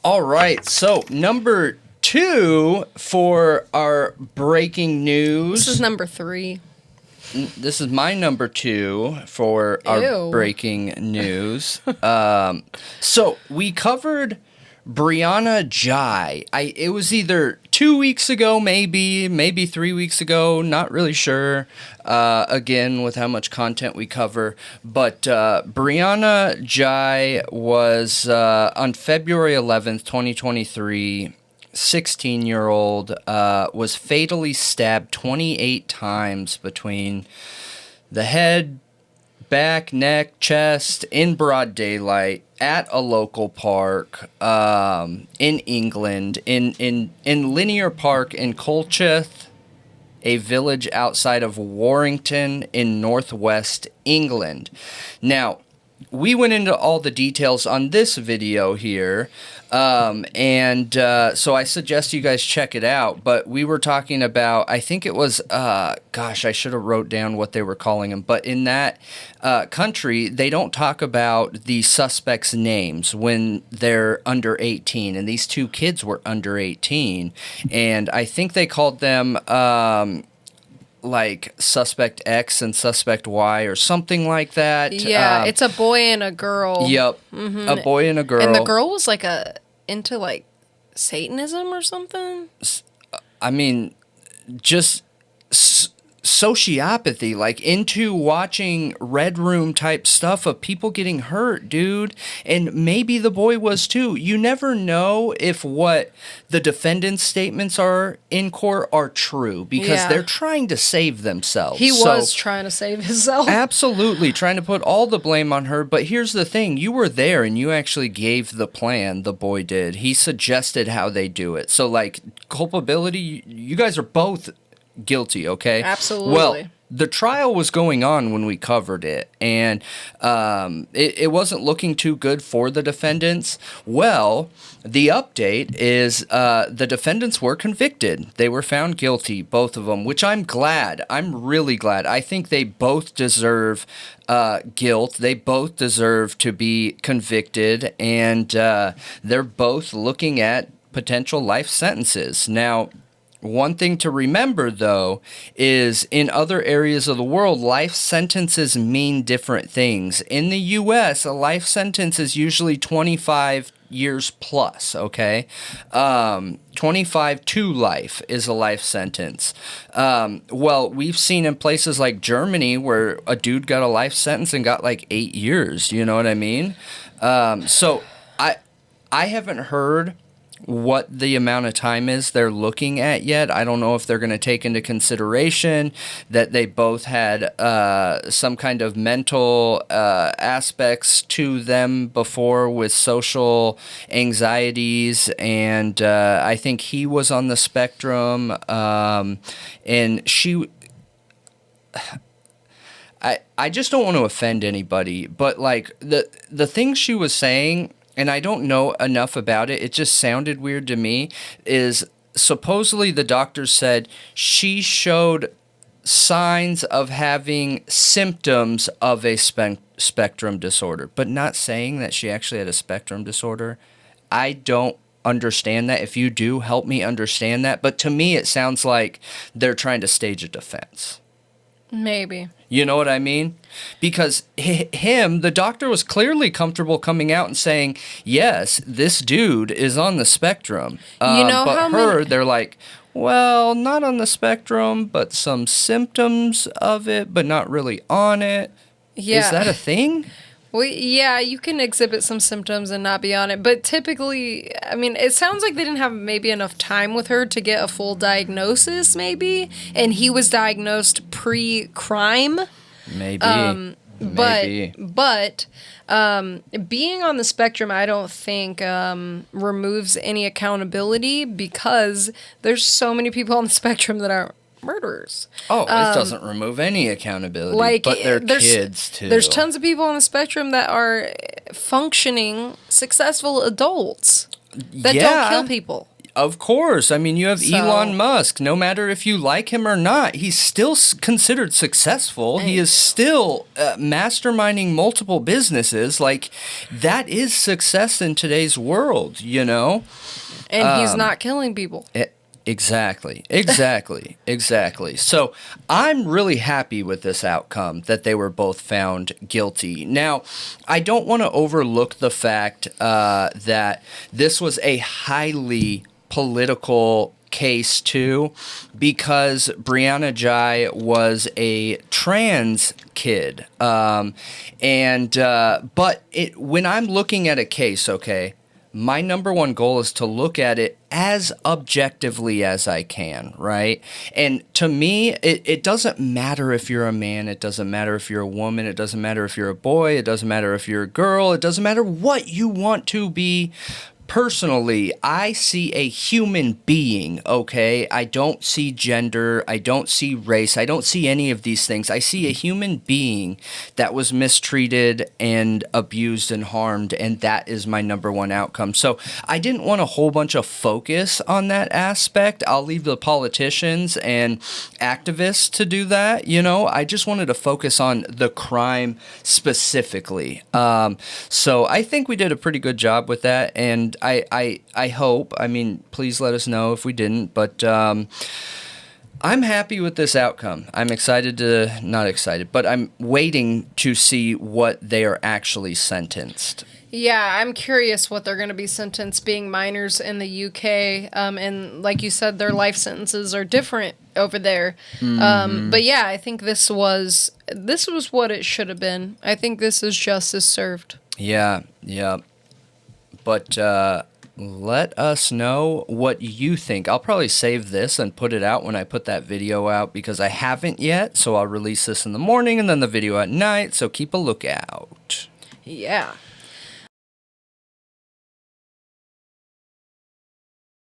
All right, so number 2 for our breaking news. This is number 3. This is my number 2 for our breaking news. So we covered Brianna Ghey. It was either 2 weeks ago, maybe 3 weeks ago, not really sure, again, with how much content we cover. But Brianna Ghey was, on February 11th, 2023, 16-year-old, was fatally stabbed 28 times between the head, back, neck, chest, in broad daylight at a local park in England, in Linear Park in Colchester, a village outside of Warrington in northwest England. Now, we went into all the details on this video here, and so I suggest you guys check it out. But we were talking about, I think it was, gosh, I should have wrote down what they were calling them. But in that country, they don't talk about the suspects' names when they're under 18. And these two kids were under 18. And I think they called them like suspect X and suspect Y or something like that. Yeah, it's a boy and a girl. Yep, a boy and a girl. And the girl was like into like Satanism or something. I mean, just sociopathy, like into watching Red Room type stuff of people getting hurt, dude. And maybe the boy was too. You never know if what the defendant's statements are in court are true because they're trying to save themselves. He was trying to save himself. Absolutely, trying to put all the blame on her. But here's the thing. You were there and you actually gave the plan, the boy did. He suggested how they do it. So, like, culpability, you guys are both guilty, okay? Absolutely. Well, the trial was going on when we covered it, and it wasn't looking too good for the defendants. Well, the update is the defendants were convicted. They were found guilty, both of them, which I'm glad. I'm really glad. I think they both deserve guilt. They both deserve to be convicted, and they're both looking at potential life sentences. Now, one thing to remember, though, is in other areas of the world, life sentences mean different things. In the U.S., a life sentence is usually 25 years plus, okay? 25 to life is a life sentence. Well, we've seen in places like Germany where a dude got a life sentence and got like 8 years, you know what I mean? So I haven't heard what the amount of time is they're looking at yet. I don't know if they're going to take into consideration that they both had some kind of mental aspects to them before with social anxieties, and I think he was on the spectrum, and she... I just don't want to offend anybody, but like the things she was saying, and I don't know enough about it, it just sounded weird to me, is supposedly the doctor said she showed signs of having symptoms of a spectrum disorder, but not saying that she actually had a spectrum disorder. I don't understand that. If you do, help me understand that. But to me, it sounds like they're trying to stage a defense. Maybe. You know what I mean? Because the doctor was clearly comfortable coming out and saying, yes, this dude is on the spectrum. They're like, well, not on the spectrum, but some symptoms of it, but not really on it. Yeah. Is that a thing? Well, yeah, you can exhibit some symptoms and not be on it. But typically, I mean, it sounds like they didn't have maybe enough time with her to get a full diagnosis, maybe. And he was diagnosed pre-crime. Maybe. But being on the spectrum, I don't think removes any accountability because there's so many people on the spectrum that are murderers. Oh, it doesn't remove any accountability, but they're kids too. There's tons of people on the spectrum that are functioning, successful adults that don't kill people. Of course. I mean, you have Elon Musk. No matter if you like him or not, he's still considered successful. He is still masterminding multiple businesses. Like, that is success in today's world, you know? And he's not killing people. Exactly. So I'm really happy with this outcome, that they were both found guilty. Now, I don't want to overlook the fact that this was a highly political case too, because Brianna Ghey was a trans kid. But when I'm looking at a case, okay, my number one goal is to look at it as objectively as I can, right? And to me, it doesn't matter if you're a man, it doesn't matter if you're a woman, it doesn't matter if you're a boy, it doesn't matter if you're a girl, it doesn't matter what you want to be. Personally, I see a human being, okay? I don't see gender, I don't see race, I don't see any of these things. I see a human being that was mistreated and abused and harmed, and that is my number one outcome. So I didn't want a whole bunch of focus on that aspect. I'll leave the politicians and activists to do that, you know? I just wanted to focus on the crime specifically. So I think we did a pretty good job with that, and I hope, I mean, please let us know if we didn't, but I'm happy with this outcome. I'm not excited, but I'm waiting to see what they are actually sentenced. Yeah, I'm curious what they're going to be sentenced, being minors in the UK, and like you said, their life sentences are different over there. But yeah, I think this was what it should have been. I think this is justice served. Yeah. But let us know what you think. I'll probably save this and put it out when I put that video out, because I haven't yet. So I'll release this in the morning and then the video at night. So keep a lookout. Yeah.